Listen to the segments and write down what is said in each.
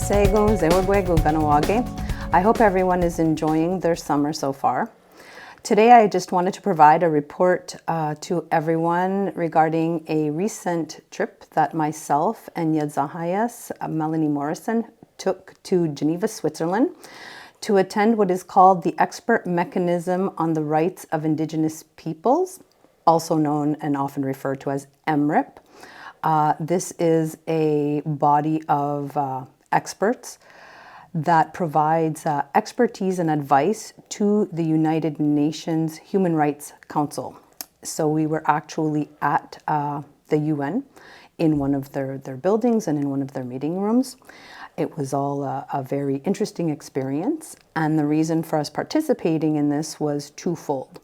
I hope everyone is enjoying their summer so far. Today I just wanted to provide a report to everyone regarding a recent trip that myself and Ietsénhaienhs, Melanie Morrison, took to Geneva, Switzerland to attend what is called the Expert Mechanism on the Rights of Indigenous Peoples, also known and often referred to as EMRIP. This is a body of experts that provides expertise and advice to the United Nations Human Rights Council. So we were actually at the UN in one of their buildings and in one of their meeting rooms. It was all a very interesting experience, and the reason for us participating in this was twofold.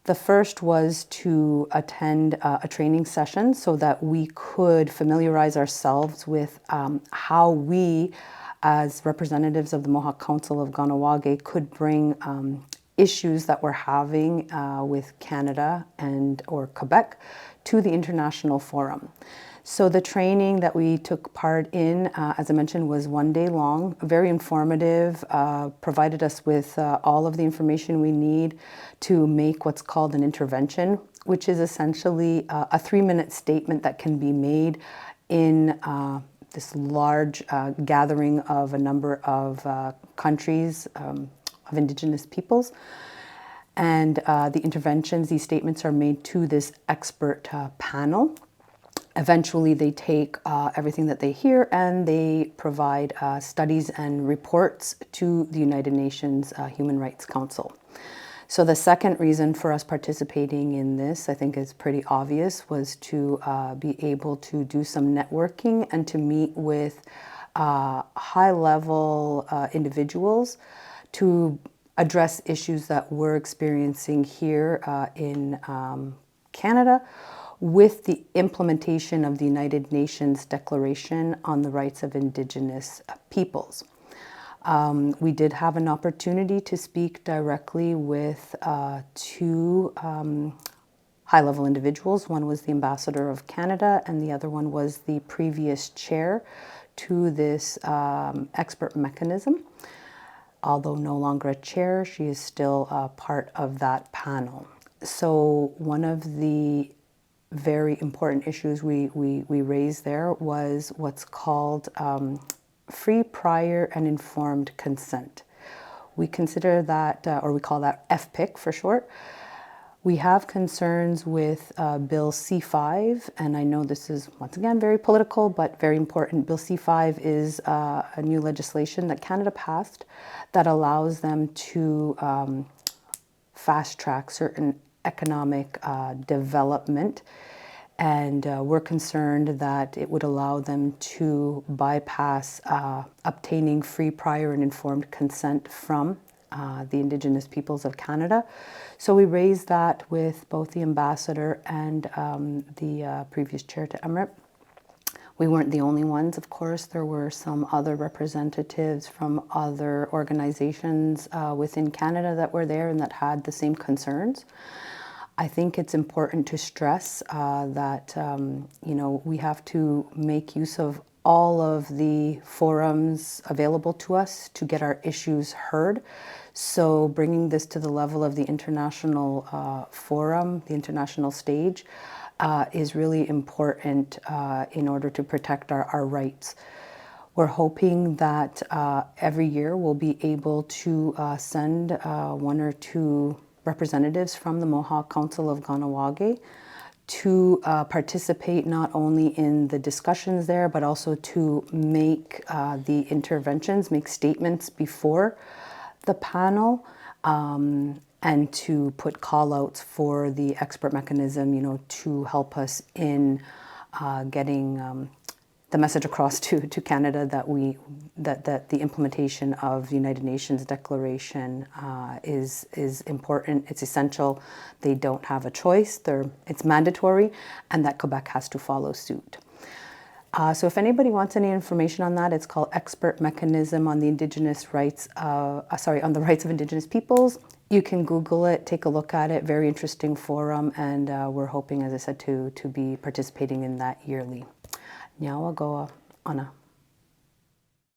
The first was to attend a training session so that we could familiarize ourselves with how we, as representatives of the Mohawk Council of Kahnawake, could bring issues that we're having with Canada and or Quebec to the international forum. So the training that we took part in, as I mentioned, was 1 day long, very informative, provided us with all of the information we need to make what's called an intervention, which is essentially a 3-minute statement that can be made in this large gathering of a number of countries of Indigenous peoples. And the interventions, these statements are made to this expert panel. Eventually, they take everything that they hear and they provide studies and reports to the United Nations Human Rights Council. So the second reason for us participating in this, I think is pretty obvious, was to be able to do some networking and to meet with high-level individuals to address issues that we're experiencing here in Canada, with the implementation of the United Nations Declaration on the Rights of Indigenous Peoples. We did have an opportunity to speak directly with two high-level individuals. One was the Ambassador of Canada, and the other one was the previous chair to this expert mechanism. Although no longer a chair, she is still part of that panel. So one of the very important issues we raised there was what's called free, prior, and informed consent. We consider that, or we call that FPIC for short. We have concerns with Bill C5, and I know this is, once again, very political, but very important. Bill C5 is a new legislation that Canada passed that allows them to fast-track certain economic development, and we're concerned that it would allow them to bypass obtaining free, prior, and informed consent from the Indigenous peoples of Canada. So we raised that with both the ambassador and the previous chair to EMRIP. We weren't the only ones, of course. There were some other representatives from other organizations within Canada that were there and that had the same concerns. I think it's important to stress that you know, we have to make use of all of the forums available to us to get our issues heard. So bringing this to the level of the international forum, the international stage, is really important in order to protect our rights. We're hoping that every year we'll be able to send 1 or 2 representatives from the Mohawk Council of Kahnawake to participate not only in the discussions there, but also to make the interventions, make statements before the panel, and to put call-outs for the expert mechanism, you know, to help us in getting the message across to Canada that the implementation of the United Nations Declaration is important. It's essential. They don't have a choice. It's mandatory, and that Quebec has to follow suit. So if anybody wants any information on that, it's called Expert Mechanism on the Indigenous Rights, on the Rights of Indigenous Peoples. You can Google it, take a look at it. Very interesting forum, and we're hoping, as I said, to be participating in that yearly. Nyawa goa ana.